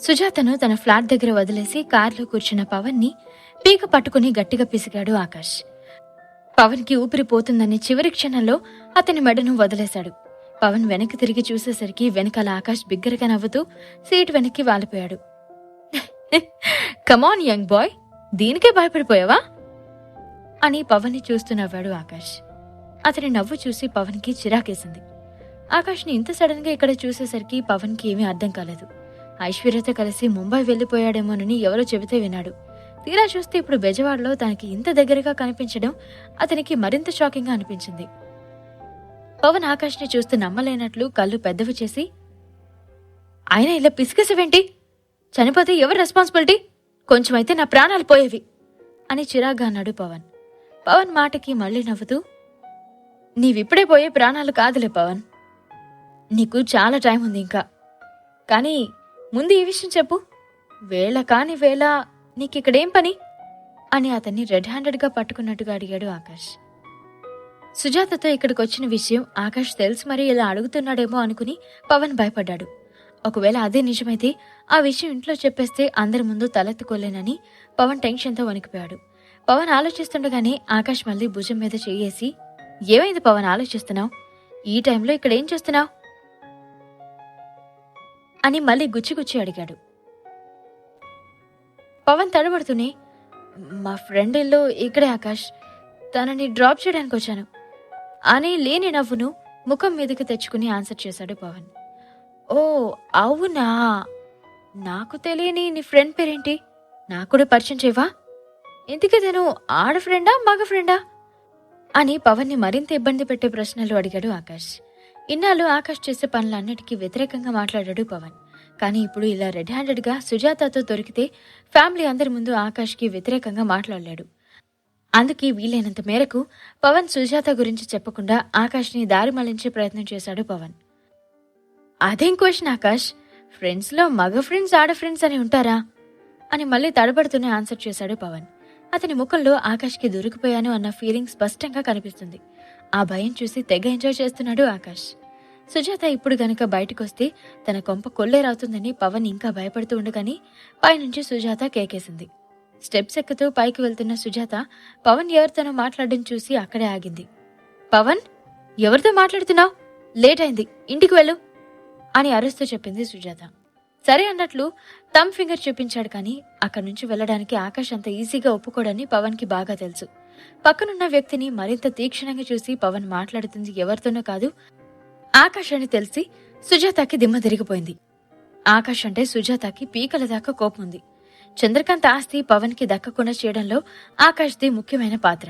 సుజాతను తన ఫ్లాట్ దగ్గర వదిలేసి కారులో కూర్చున్న పవన్ని పీక పట్టుకుని గట్టిగా పిసిగాడు ఆకాష్. పవన్కి ఊపిరి పోతుందని చివరి క్షణంలో అతని మెడను వదిలేశాడు. పవన్ వెనక్కి తిరిగి చూసేసరికి వెనకాల ఆకాష్ బిగ్గరగా నవ్వుతూ సీట్ వెనక్కి వాలిపోయాడు. కమాన్ యంగ్ బాయ్, దీనికే భయపడిపోయావా అని పవన్ని చూస్తూ నవ్వాడు ఆకాష్. అతని నవ్వు చూసి పవన్కి చిరాకేసింది. ఆకాష్ని ఇంత సడన్ గా ఇక్కడ చూసేసరికి పవన్కి ఏమీ అర్థం కాలేదు. ఐశ్వర్యతో కలిసి ముంబై వెళ్లిపోయాడేమోనని ఎవరో చెబితే విన్నాడు. తీరా చూస్తే ఇప్పుడు బెజవాడలో తనకి ఇంత దగ్గరగా కనిపించడం అతనికి మరింత షాకింగ్ గా అనిపించింది. పవన్ ఆకాష్ని చూస్తూ నమ్మలేనట్లు కళ్ళు పెద్దవి చేసి, ఆయన ఇలా పిసికేసేవేంటి? చనిపోతే ఎవరు రెస్పాన్సిబిలిటీ? కొంచెమైతే నా ప్రాణాలు పోయేవి అని చిరాగ్గా అన్నాడు పవన్. పవన్ మాటకి మళ్లీ నవ్వుతూ, నీవిప్పుడే పోయే ప్రాణాలు కాదులే పవన్, నీకు చాలా టైం ఉంది ఇంకా. కానీ ముందు ఈ విషయం చెప్పు, వేళ కాని వేళ నీకిక్కడేం పని అని అతన్ని రెడ్ హ్యాండెడ్ గా పట్టుకున్నట్టుగా అడిగాడు ఆకాష్. సుజాతతో ఇక్కడికొచ్చిన విషయం ఆకాష్ తెలుసు మరీ ఇలా అడుగుతున్నాడేమో అనుకుని పవన్ భయపడ్డాడు. ఒకవేళ అదే నిజమైతే ఆ విషయం ఇంట్లో చెప్పేస్తే అందరి ముందు తలెత్తుకోలేనని పవన్ టెన్షన్తో వణికిపోయాడు. పవన్ ఆలోచిస్తుండగానే ఆకాష్ మళ్ళీ భుజం మీద చెయ్యేసి, ఏమైంది పవన్, ఆలోచిస్తున్నావు? ఈ టైంలో ఇక్కడేం చేస్తున్నావు అని మళ్ళీ గుచ్చిగుచ్చి అడిగాడు. పవన్ తడబడుతూనే, మా ఫ్రెండ్ ఇల్లు ఇక్కడే ఆకాష్, తనని డ్రాప్ చేయడానికి వచ్చాను అని లేని నవ్వును ముఖం మీదకి తెచ్చుకుని ఆన్సర్ చేశాడు పవన్. ఓ అవునా, నాకు తెలియని నీ ఫ్రెండ్ పేరేంటి? నాకు కూడా పరిచయం చేయవా? ఇంతకీ తను ఆడ ఫ్రెండా మగ ఫ్రెండా అని పవన్ని మరింత ఇబ్బంది పెట్టే ప్రశ్నలు అడిగాడు ఆకాష్. ఇన్నాళ్ళు ఆకాష్ చేసే పనులన్నిటికీ వ్యతిరేకంగా మాట్లాడాడు పవన్. కానీ ఇప్పుడు ఇలా రెడ్ హ్యాండెడ్ గా సుజాతతో దొరికితే ఫ్యామిలీ అందరి ముందు ఆకాష్కి వ్యతిరేకంగా మాట్లాడలేడు. అందుకే వీలైనంత మేరకు పవన్ సుజాత గురించి చెప్పకుండా ఆకాష్ని దారి మళ్లించే ప్రయత్నం చేశాడు పవన్. అదేం క్వశ్చన్ ఆకాష్, ఫ్రెండ్స్ లో మగ ఫ్రెండ్స్ ఆడ ఫ్రెండ్స్ అని ఉంటారా అని మళ్ళీ తడబడుతూనే ఆన్సర్ చేశాడు పవన్. అతని ముఖంలో ఆకాష్కి దొరికిపోయాను అన్న ఫీలింగ్ స్పష్టంగా కనిపిస్తుంది. ఆ భయం చూసి తెగ ఎంజాయ్ చేస్తున్నాడు ఆకాష్. సుజాత ఇప్పుడు గనక బయటకొస్తే తన కొంప కొల్లేరవుతుందని పవన్ ఇంకా భయపడుతూ ఉండగానే పైనుంచి సుజాత కేకేసింది. స్టెప్స్ ఎక్కుతూ పైకి వెళ్తున్న సుజాత పవన్ ఎవరితోనో మాట్లాడడం చూసి అక్కడే ఆగింది. పవన్, ఎవరితో మాట్లాడుతున్నావు? లేట్ అయింది, ఇంటికి వెళ్ళు అని అరుస్తూ చెప్పింది సుజాత. సరే అన్నట్లు థంబ్ ఫింగర్ చూపించాడు. కానీ అక్కడి నుంచి వెళ్లడానికి ఆకాష్ అంత ఈజీగా ఒప్పుకోడని పవన్ కి బాగా తెలుసు. పక్కనున్న వ్యక్తిని మరింత తీక్షణంగా చూసి పవన్ మాట్లాడుతుంది ఎవరితోనో కాదు, ఆకాష్ అని తెలిసి సుజాతకి దిమ్మ తిరిగిపోయింది. ఆకాష్ అంటే సుజాతకి పీకల దాకా కోపం ఉంది. చంద్రకాంత్ ఆస్తి పవన్ కి దక్కకుండా చేయడంలో ఆకాష్ది ముఖ్యమైన పాత్ర.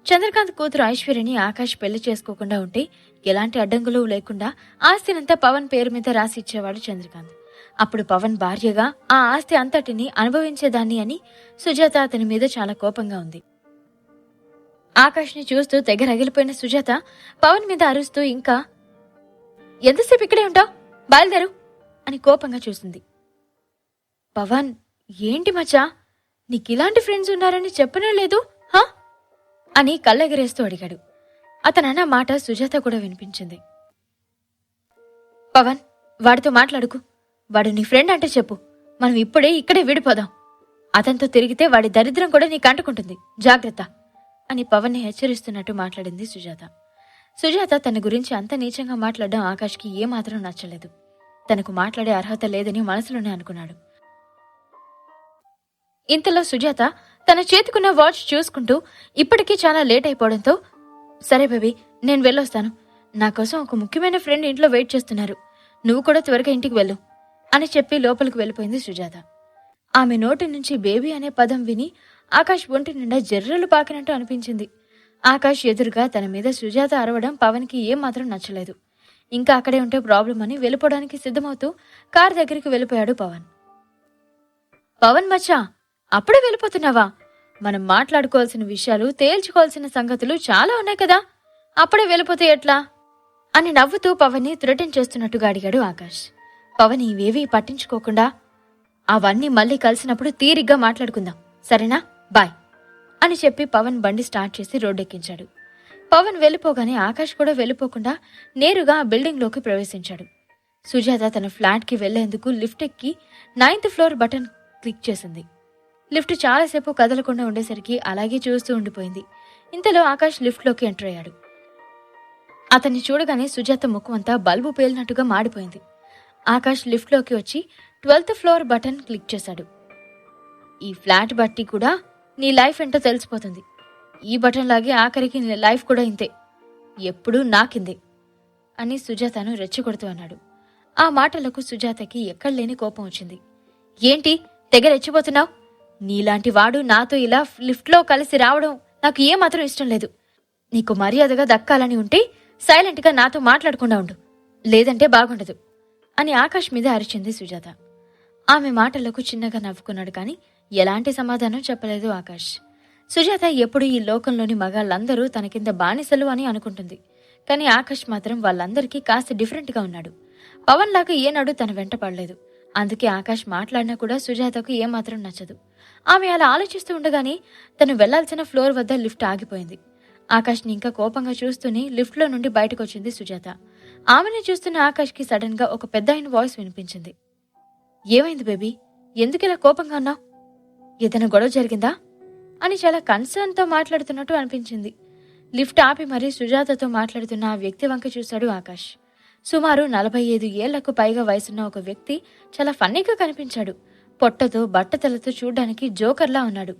చంద్రకాంత్ కూతురు ఐశ్వర్యని ఆకాష్ పెళ్లి చేసుకోకుండా ఉంటే ఎలాంటి అడ్డంకులు లేకుండా ఆస్తినంతా పవన్ పేరు మీద రాసి ఇచ్చేవాడు చంద్రకాంత్. అప్పుడు పవన్ భార్యగా ఆ ఆస్తి అంతటిని అనుభవించేదాన్ని అని సుజాత అతని మీద చాలా కోపంగా ఉంది. ఆకాష్ని చూస్తూ తెగ రగిలిపోయిన సుజాత పవన్ మీద అరుస్తూ, ఇంకా ఎంతసేపు ఇక్కడే ఉంటావు, బయలుదేరు అని కోపంగా చూసింది. పవన్, ఏంటి మచ్చా, నీకిలాంటి ఫ్రెండ్స్ ఉన్నారని చెప్పనే లేదు హా అని కళ్ళెగరేస్తూ అడిగాడు. అతనన్న మాట సుజాత కూడా వినిపించింది. పవన్, వాడితో మాట్లాడుకు, వాడు నీ ఫ్రెండ్ అంటే చెప్పు, మనం ఇక్కడే విడిపోదాం. అతనితో తిరిగితే వాడి దరిద్రం కూడా నీకు అంటుకుంటుంది, జాగ్రత్త అని పవన్ని హెచ్చరిస్తున్నట్టు మాట్లాడింది సుజాత. సుజాత తన గురించి అంత నీచంగా మాట్లాడడం ఆకాష్కి ఏమాత్రం నచ్చలేదు. తనకు మాట్లాడే అర్హత లేదని మనసులోనే అనుకున్నాడు. ఇంతలో సుజాత తన చేతికున్న వాచ్ చూసుకుంటూ ఇప్పటికీ చాలా లేట్ అయిపోవడంతో, సరే బేబీ, నేను వెళ్ళొస్తాను, నా కోసం ఒక ముఖ్యమైన ఫ్రెండ్ ఇంట్లో వెయిట్ చేస్తున్నారు, నువ్వు కూడా త్వరగా ఇంటికి వెళ్ళు అని చెప్పి లోపలికి వెళ్ళిపోయింది సుజాత. ఆమె నోటి నుంచి బేబీ అనే పదం విని ఆకాష్ ఒంటి నిండా జర్రలు పాకినట్టు అనిపించింది. ఆకాష్ ఎదురుగా తన మీద సుజాత అరవడం పవన్ కి ఏమాత్రం నచ్చలేదు. ఇంకా అక్కడే ఉంటే ప్రాబ్లం అని వెళ్ళిపోవడానికి సిద్ధమవుతూ కార్ దగ్గరికి వెళ్ళిపోయాడు పవన్. పవన్ మచ్చా, అప్పుడే వెళ్ళిపోతున్నావా? మనం మాట్లాడుకోవాల్సిన విషయాలు, తేల్చుకోవాల్సిన సంగతులు చాలా ఉన్నాయి కదా, అప్పుడే వెళ్ళిపోతే ఎట్లా అని నవ్వుతూ పవన్ని థ్రెటన్ చేస్తున్నట్టుగా అడిగాడు ఆకాష్. పవన్ ఇవేవీ పట్టించుకోకుండా, అవన్నీ మళ్ళీ కలిసినప్పుడు తీరిగ్గా మాట్లాడుకుందాం, సరేనా, బాయ్ అని చెప్పి పవన్ బండి స్టార్ట్ చేసి రోడ్డెక్కించాడు. పవన్ వెళ్ళిపోగానే ఆకాష్ కూడా వెళ్ళిపోకుండా నేరుగా ఆ బిల్డింగ్ లోకి ప్రవేశించాడు. సుజాత తన ఫ్లాట్ కి వెళ్లేందుకు లిఫ్ట్ ఎక్కి 9th ఫ్లోర్ బటన్ క్లిక్ చేసింది. లిఫ్ట్ చాలాసేపు కదలకుండా ఉండేసరికి అలాగే చూస్తూ ఉండిపోయింది. ఇంతలో ఆకాష్ లిఫ్ట్లోకి ఎంటర్ అయ్యాడు. అతన్ని చూడగానే సుజాత ముఖం అంతా బల్బు పేలినట్టుగా మాడిపోయింది. ఆకాష్ లిఫ్ట్లోకి వచ్చి 12th ఫ్లోర్ బటన్ క్లిక్ చేశాడు. ఈ ఫ్లాట్ బట్టి కూడా నీ లైఫ్ ఏంటో తెలిసిపోతుంది. ఈ బటన్ లాగే ఆఖరికి నీ లైఫ్ కూడా ఇంతే, ఎప్పుడూ నాకిందే అని సుజాతను రెచ్చగొడుతూ అన్నాడు. ఆ మాటలకు సుజాతకి ఎక్కడలేని కోపం వచ్చింది. ఏంటి తెగ రెచ్చిపోతున్నావు? నీలాంటి వాడు నాతో ఇలా లిఫ్ట్లో కలిసి రావడం నాకు ఏమాత్రం ఇష్టం లేదు. నీకు మర్యాదగా దక్కాలని ఉంటే సైలెంట్గా నాతో మాట్లాడకుండా ఉండు, లేదంటే బాగుండదు అని ఆకాష్ మీద అరిచింది సుజాత. ఆమె మాటలకు చిన్నగా నవ్వుకున్నాడు కానీ ఎలాంటి సమాధానం చెప్పలేదు ఆకాష్. సుజాత ఎప్పుడు ఈ లోకంలోని మగాళ్ళందరూ తన కింద బానిసలు అని అనుకుంటుంది. కానీ ఆకాష్ మాత్రం వాళ్ళందరికీ కాస్త డిఫరెంట్గా ఉన్నాడు. పవన్ లాగా ఏనాడు తన వెంట పడలేదు. అందుకే ఆకాష్ మాట్లాడినా కూడా సుజాతకు ఏమాత్రం నచ్చదు. ఆమె అలా ఆలోచిస్తూ ఉండగానే తను వెళ్లాల్సిన ఫ్లోర్ వద్ద లిఫ్ట్ ఆగిపోయింది. ఆకాష్ని ఇంకా కోపంగా చూస్తూనే లిఫ్ట్లో నుండి బయటకు వచ్చింది సుజాత. ఆమెను చూస్తున్న ఆకాష్కి సడన్ గా ఒక పెద్దాయన వాయిస్ వినిపించింది. ఏమైంది బేబీ, ఎందుకిలా కోపంగా ఉన్నావు? ఏదైనా గొడవ జరిగిందా అని చాలా కన్సర్న్ తో మాట్లాడుతున్నట్టు అనిపించింది. లిఫ్ట్ ఆపి మరీ సుజాతతో మాట్లాడుతున్న ఆ వ్యక్తి వంక చూశాడు ఆకాష్. సుమారు 45 ఏళ్లకు పైగా వయసున్న ఒక వ్యక్తి చాలా ఫన్నీగా కనిపించాడు. పొట్టతో బట్టతలతో చూడ్డానికి జోకర్లా ఉన్నాడు.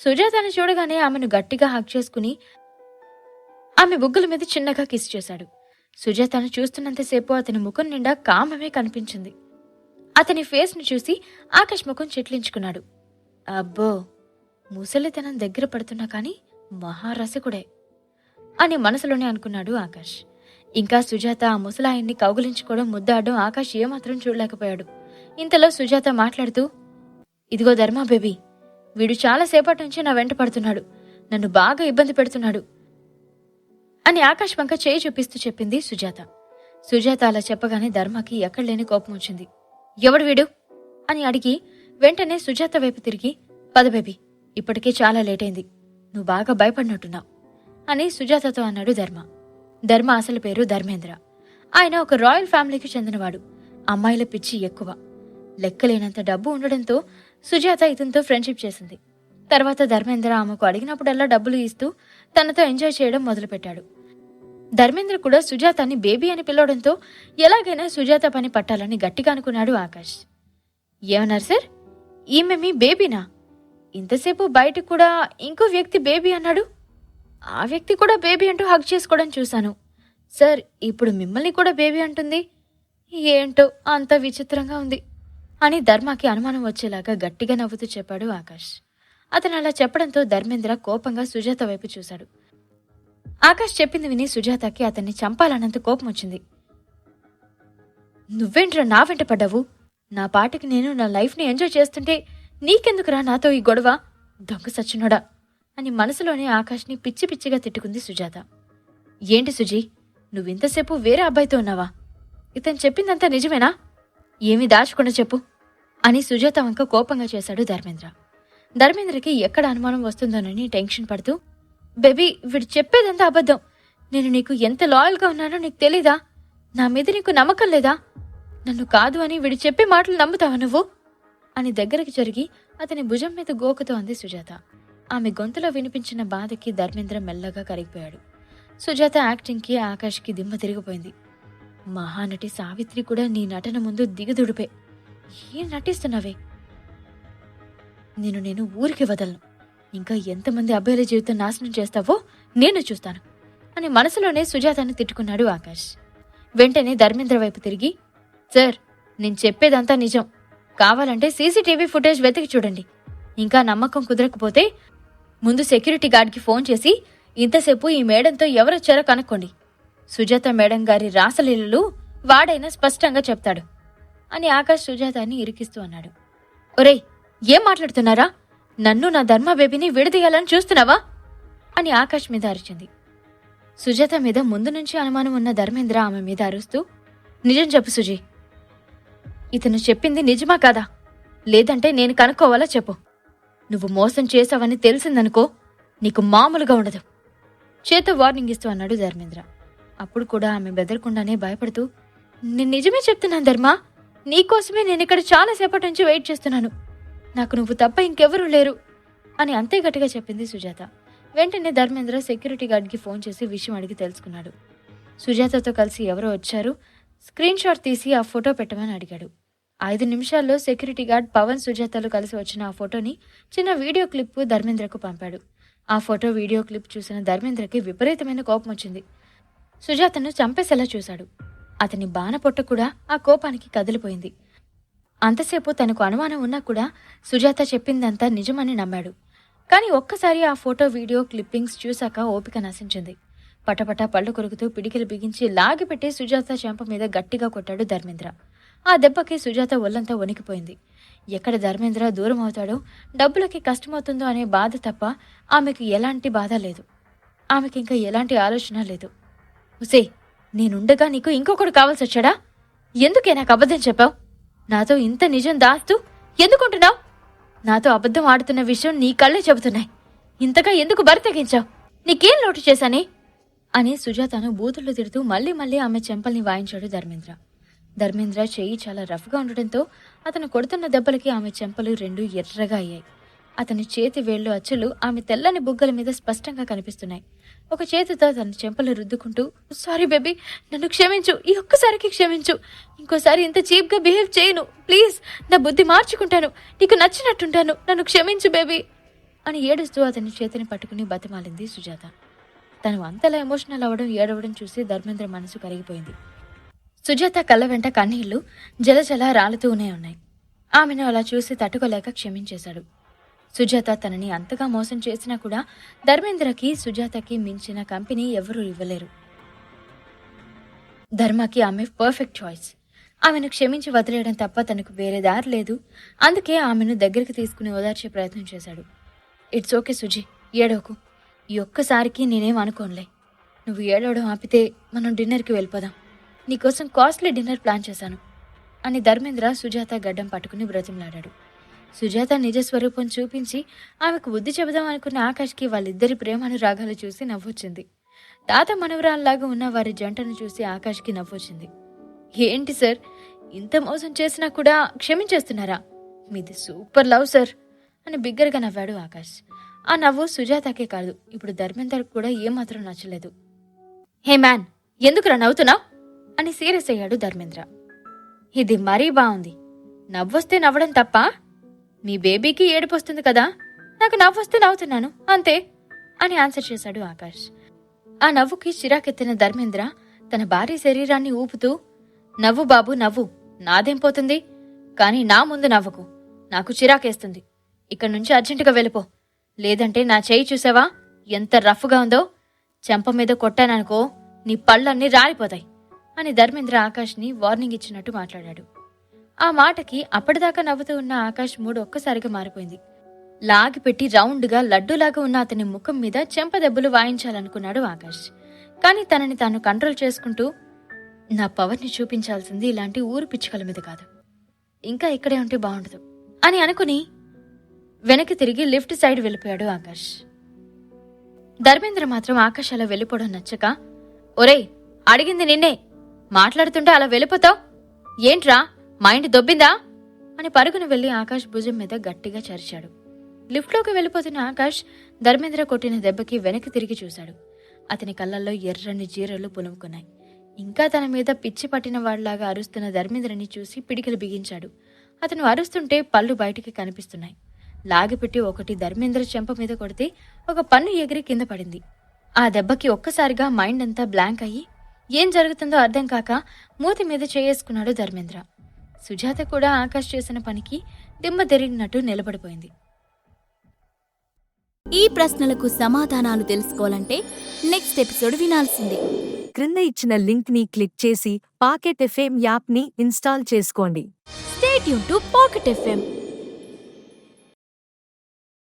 సుజాతని చూడగానే ఆమెను గట్టిగా హగ్ చేసుకుని ఆమె బుగ్గల మీద చిన్నగా కిస్ చేశాడు. సుజాతను చూస్తున్నంతసేపు అతని ముఖం నిండా కామమే కనిపించింది. అతని ఫేస్ ను చూసి ఆకాష్ ముఖం చిట్లించుకున్నాడు. అబ్బో, ముసలితనం దగ్గర పడుతున్నా కాని మహారసికుడే అని మనసులోనే అనుకున్నాడు ఆకాష్. ఇంకా సుజాత ఆ ముసలాయన్ని కౌగులించుకోవడం ముద్దాడడం ఆకాష్ ఏమాత్రం చూడలేకపోయాడు. ఇంతలో సుజాత మాట్లాడుతూ, ఇదిగో ధర్మా బేబీ, వీడు చాలాసేపటి నుంచి నా వెంట పడుతున్నాడు, నన్ను బాగా ఇబ్బంది పెడుతున్నాడు అని ఆకాష్ వంక చేయి చూపిస్తూ చెప్పింది సుజాత. సుజాత అలా చెప్పగానే ధర్మకి ఎక్కడలేని కోపం వచ్చింది. ఎవడు వీడు అని అడిగి వెంటనే సుజాత వైపు తిరిగి, పద బేబీ, ఇప్పటికే చాలా లేట్ అయింది, నువ్వు బాగా భయపడినట్టున్నావు అని సుజాతతో అన్నాడు ధర్మ. ధర్మ అసలు పేరు ధర్మేంద్ర. ఆయన ఒక రాయల్ ఫ్యామిలీకి చెందినవాడు. అమ్మాయిల పిచ్చి ఎక్కువ. లెక్కలేనంత డబ్బు ఉండడంతో సుజాత ఇతనితో ఫ్రెండ్షిప్ చేసింది. తర్వాత ధర్మేంద్ర ఆమెకు అడిగినప్పుడల్లా డబ్బులు ఇస్తూ తనతో ఎంజాయ్ చేయడం మొదలుపెట్టాడు. ధర్మేంద్ర కూడా సుజాతని బేబీ అని పిలవడంతో ఎలాగైనా సుజాత పని పట్టాలని గట్టిగా అనుకున్నాడు ఆకాష్. ఏమన్నారు సార్, ఈమె మీ బేబీనా? ఇంతసేపు బయటకు కూడా ఇంకో వ్యక్తి బేబీ అన్నాడు. ఆ వ్యక్తి కూడా బేబీ అంటూ హగ్ చేసుకోవడం చూశాను సార్. ఇప్పుడు మిమ్మల్ని కూడా బేబీ అంటుంది, ఏంటో అంత విచిత్రంగా ఉంది అని ధర్మకి అనుమానం వచ్చేలాగా గట్టిగా నవ్వుతూ చెప్పాడు ఆకాష్. అతను అలా చెప్పడంతో ధర్మేంద్ర కోపంగా సుజాత వైపు చూశాడు. ఆకాష్ చెప్పింది విని సుజాతకి అతన్ని చంపాలన్నంత కోపం వచ్చింది. నువ్వేంట్రా నా వెంట పడ్డావు? నా పాటికి నేను నా లైఫ్ని ఎంజాయ్ చేస్తుంటే నీకెందుకురా నాతో ఈ గొడవ, దొంగ సచ్చినోడా అని మనసులోనే ఆకాష్ని పిచ్చి పిచ్చిగా తిట్టుకుంది సుజాత. ఏంటి సుజీ, నువ్వింతసేపు వేరే అబ్బాయితో ఉన్నావా? ఇతను చెప్పిందంతా నిజమేనా? ఏమీ దాచకుండా చెప్పు అని సుజాత వంక కోపంగా చేశాడు ధర్మేంద్ర. ధర్మేంద్రకి ఎక్కడ అనుమానం వస్తుందోనని టెన్షన్ పడుతూ, బేబీ, వీడు చెప్పేదంతా అబద్ధం. నేను నీకు ఎంత లాయల్గా ఉన్నానో నీకు తెలీదా? నా మీద నీకు నమ్మకం లేదా? నన్ను కాదు అని వీడు చెప్పే మాటలు నమ్ముతావా నువ్వు అని దగ్గరికి జరిగి అతని భుజం మీద గోకుతో అంది సుజాత. ఆమె గొంతులో వినిపించిన బాధకి ధర్మేంద్ర మెల్లగా కరిగిపోయాడు. సుజాత యాక్టింగ్కి ఆకాష్కి దిమ్మ తిరిగిపోయింది. మహానటి సావిత్రి కూడా నీ నటన ముందు దిగదుడిపే. ఏం నటిస్తున్నావే? నేను ఊరికి వదలను. ఇంకా ఎంతమంది అబ్బాయిల జీవితం నాశనం చేస్తావో నేను చూస్తాను అని మనసులోనే సుజాతని తిట్టుకున్నాడు ఆకాష్. వెంటనే ధర్మేంద్ర వైపు తిరిగి, సార్, నేను చెప్పేదంతా నిజం. కావాలంటే సీసీటీవీ ఫుటేజ్ వెతికి చూడండి. ఇంకా నమ్మకం కుదరకపోతే ముందు సెక్యూరిటీ గార్డ్కి ఫోన్ చేసి ఇంతసేపు ఈ మేడంతో ఎవరొచ్చారో కనుక్కోండి. సుజాత మేడం గారి రాసలీలలు వాడైనా స్పష్టంగా చెప్తాడు అని ఆకాష్ సుజాతని ఇరికిస్తూ అన్నాడు. ఒరేయ్, ఏం మాట్లాడుతున్నారా? నన్ను నా ధర్మ బేబీని విడదీయాలని చూస్తున్నావా అని ఆకాష్ మీద అరిచింది. సుజాత మీద ముందు నుంచి అనుమానం ఉన్న ధర్మేంద్ర ఆమె మీద అరుస్తూ, నిజం చెప్పు సుజీ, ఇతను చెప్పింది నిజమా కాదా? లేదంటే నేను కనుక్కోవాలా చెప్పు. నువ్వు మోసం చేశావని తెలిసిందనుకో, నీకు మామూలుగా ఉండదు చేత వార్నింగ్ ఇస్తూ అన్నాడు ధర్మేంద్ర. అప్పుడు కూడా ఆమె బెదరకుండానే భయపడుతూ, నేను నిజమే చెప్తున్నాను ధర్మ, నీకోసమే నేను ఇక్కడ చాలాసేపటి నుంచి వెయిట్ చేస్తున్నాను. నాకు నువ్వు తప్ప ఇంకెవరూ లేరు అని అంతే గట్టిగా చెప్పింది సుజాత. వెంటనే ధర్మేంద్ర సెక్యూరిటీ గార్డ్కి ఫోన్ చేసి విషయం అడిగి తెలుసుకున్నాడు. సుజాతతో కలిసి ఎవరో వచ్చారు, స్క్రీన్ షాట్ తీసి ఆ ఫోటో పెట్టమని అడిగాడు. 5 నిమిషాల్లో సెక్యూరిటీ గార్డ్ పవన్ సుజాతలు కలిసి వచ్చిన ఆ ఫోటోని చిన్న వీడియో క్లిప్ ధర్మేంద్రకు పంపాడు. ఆ ఫోటో వీడియో క్లిప్ చూసిన ధర్మేంద్రకి విపరీతమైన కోపం వచ్చింది. సుజాతను చంపేసేలా చూశాడు. అతని బాణపొట్ట కూడా ఆ కోపానికి కదిలిపోయింది. అంతసేపు తనకు అనుమానం ఉన్నా కూడా సుజాత చెప్పిందంతా నిజమని నమ్మాడు. కానీ ఒక్కసారి ఆ ఫోటో వీడియో క్లిప్పింగ్స్ చూశాక ఓపిక నశించింది. పటపట పళ్ళు కొరుకుతూ పిడికిలు బిగించి లాగిపెట్టి సుజాత చెంప మీద గట్టిగా కొట్టాడు ధర్మేంద్ర. ఆ దెబ్బకి సుజాత ఒళ్ళంతా వణికిపోయింది. ఎక్కడ ధర్మేంద్ర దూరం అవుతాడో, డబ్బులకి కష్టమవుతుందో అనే బాధ తప్ప ఆమెకు ఎలాంటి బాధ లేదు. ఆమెకింకా ఎలాంటి ఆలోచన లేదు. ఉసే, నేనుండగా నీకు ఇంకొకడు కావాల్సి వచ్చాడా? ఎందుకే నాకు అబద్ధం చెప్పావు? నాతో ఇంత నిజం దాస్తూ ఎందుకుంటున్నావు? నాతో అబద్ధం ఆడుతున్న విషయం నీ కళ్ళే చెబుతున్నాయి. ఇంతగా ఎందుకు బరి తెగించావు? నీకేం లోటు చేశానే అని సుజాతను బూతులు తిడుతూ మళ్లీ మళ్లీ ఆమె చెంపల్ని వాయించాడు ధర్మేంద్ర. ధర్మేంద్ర చెయ్యి చాలా రఫ్గా ఉండటంతో అతను కొడుతున్న దెబ్బలకి ఆమె చెంపలు 2 ఎర్రగా అయ్యాయి. అతని చేతి వేళ్లు అచ్చులు ఆమె తెల్లని బుగ్గల మీద స్పష్టంగా కనిపిస్తున్నాయి. ఒక చేతితో తన చెంపలు రుద్దుకుంటూ, సారీ బేబీ, నన్ను క్షమించు, ఈ ఒక్కసారికి క్షమించు. ఇంకోసారి ఇంత చీప్గా బిహేవ్ చేయను ప్లీజ్. నా బుద్ధి మార్చుకుంటాను, నీకు నచ్చినట్టుంటాను, నన్ను క్షమించు బేబీ అని ఏడుస్తూ అతని చేతిని పట్టుకుని బతిమాలింది సుజాత. తను అంతలా ఎమోషనల్ అవ్వడం, ఏడవడం చూసి ధర్మేంద్ర మనసు కరిగిపోయింది. సుజాత కళ్ళ వెంట కన్నీళ్లు జలజల రాలుతూనే ఉన్నాయి. ఆమెను అలా చూసి తట్టుకోలేక క్షమించేశాడు. సుజాత తనని అంతగా మోసం చేసినా కూడా ధర్మేంద్రకి సుజాతకి మించిన కంపెనీ ఎవరూ ఇవ్వలేరు. ధర్మకి ఆమె పర్ఫెక్ట్ చాయిస్. ఆమెను క్షమించి వదిలేయడం తప్ప తనకు వేరే దారి లేదు. అందుకే ఆమెను దగ్గరికి తీసుకుని ఓదార్చే ప్రయత్నం చేశాడు. ఇట్స్ ఓకే సుజీ, ఏడవకు. ఈ ఒక్కసారికి నేనేం అనుకోనులే. నువ్వు ఏడవడం ఆపితే మనం డిన్నర్కి వెళ్ళిపోదాం. నీకోసం కాస్ట్లీ డిన్నర్ ప్లాన్ చేశాను అని ధర్మేంద్ర సుజాత గడ్డం పట్టుకుని బ్రతిమలాడాడు. సుజాత నిజస్వరూపం చూపించి ఆమెకు బుద్ధి చెబుదాం అనుకున్న ఆకాష్కి వాళ్ళిద్దరి ప్రేమానురాగాలు చూసి నవ్వొచ్చింది. తాత మనవరాల్లాగా ఉన్న వారి జంటను చూసి ఆకాష్కి నవ్వొచ్చింది. ఏంటి సార్, ఇంత మోసం చేసినా కూడా క్షమించేస్తున్నారా? మీది సూపర్ లవ్ సార్ అని బిగ్గరగా నవ్వాడు ఆకాష్. ఆ నవ్వు సుజాతకే కాదు, ఇప్పుడు ధర్మేందర్కి కూడా ఏమాత్రం నచ్చలేదు. హే మ్యాన్, ఎందుకురా నవ్వుతున్నావు అని సీరియస్ అయ్యాడు ధర్మేంద్ర. ఇది మరీ బాగుంది. నవ్వొస్తే నవ్వడం తప్ప? మీ బేబీకి ఏడుపొస్తుంది కదా, నాకు నవ్వొస్తే నవ్వుతున్నాను అంతే అని ఆన్సర్ చేశాడు ఆకాష్. ఆ నవ్వుకి చిరాకెత్తిన ధర్మేంద్ర తన భార్య శరీరాన్ని ఊపుతూ, నవ్వు బాబు నవ్వు, నాదేం పోతుంది, కానీ నా ముందు నవ్వకు, నాకు చిరాకేస్తుంది. ఇక్కడి నుంచి అర్జెంటుగా వెళ్ళిపో, లేదంటే నా చేయి చూసావా ఎంత రఫ్గా ఉందో, చెంప మీద కొట్టాననుకో నీ పళ్ళన్నీ రాలిపోతాయి అని ధర్మేంద్ర ఆకాష్ని వార్నింగ్ ఇచ్చినట్టు మాట్లాడాడు. ఆ మాటకి అప్పటిదాకా నవ్వుతూ ఉన్న ఆకాష్ మూడు ఒక్కసారిగా మారిపోయింది. లాగిపెట్టి రౌండ్గా లడ్డూలాగా ఉన్న అతని ముఖం మీద చెంప దెబ్బలు వాయించాలనుకున్నాడు ఆకాష్. కానీ తనని తాను కంట్రోల్ చేసుకుంటూ, నా పవర్ని చూపించాల్సింది ఇలాంటి ఊరు పిచ్చుకల మీద కాదు, ఇంకా ఇక్కడే ఉంటే బాగుండదు అని అనుకుని వెనక్కి తిరిగి లిఫ్ట్ సైడ్ వెళ్ళిపోయాడు ఆకాష్. ధర్మేంద్ర మాత్రం ఆకాష్ అలా వెళ్ళిపోవడం నచ్చక, ఒరేయ్ అడిగింది నిన్నే, మాట్లాడుతుంటే అలా వెళ్ళిపోతావు ఏంట్రా, మైండ్ దొబ్బిందా అని పరుగున వెళ్లి ఆకాష్ భుజం మీద గట్టిగా చరిచాడు. లిఫ్ట్లోకి వెళ్ళిపోతున్న ఆకాష్ ధర్మేంద్ర కొట్టిన దెబ్బకి వెనక్కి తిరిగి చూశాడు. అతని కళ్ళల్లో ఎర్రని జీరలు పులుముకున్నాయి. ఇంకా తన మీద పిచ్చి పట్టిన వాళ్లాగా అరుస్తున్న ధర్మేంద్రని చూసి పిడికిలు బిగించాడు. అతను అరుస్తుంటే పళ్ళు బయటికి కనిపిస్తున్నాయి. లాగిపెట్టి ఒకటి ధర్మేంద్ర చెంప మీద కొడితే ఒక పన్ను ఎగిరి కింద పడింది. ఆ దెబ్బకి ఒక్కసారిగా మైండ్ అంతా బ్లాంక్ అయ్యి ఏం జరుగుతుందో అర్థం కాక మూతి మీద చేసుకున్నాడు ధర్మేంద్ర. సుజాత కూడా ఆకాష్ చేసిన పనికి దిమ్మ తిరిగినట్టు నిలబడిపోయింది. ఈ ప్రశ్నలకు సమాధానాలు తెలుసుకోవాలంటే నెక్స్ట్ ఎపిసోడ్ వినాల్సిందే. క్రింద ఇచ్చిన లింక్ ని క్లిక్ చేసి పాకెట్ ఎఫ్ఎం యాప్ ని ఇన్స్టాల్ చేసుకోండి. Stay tune to pocket FM.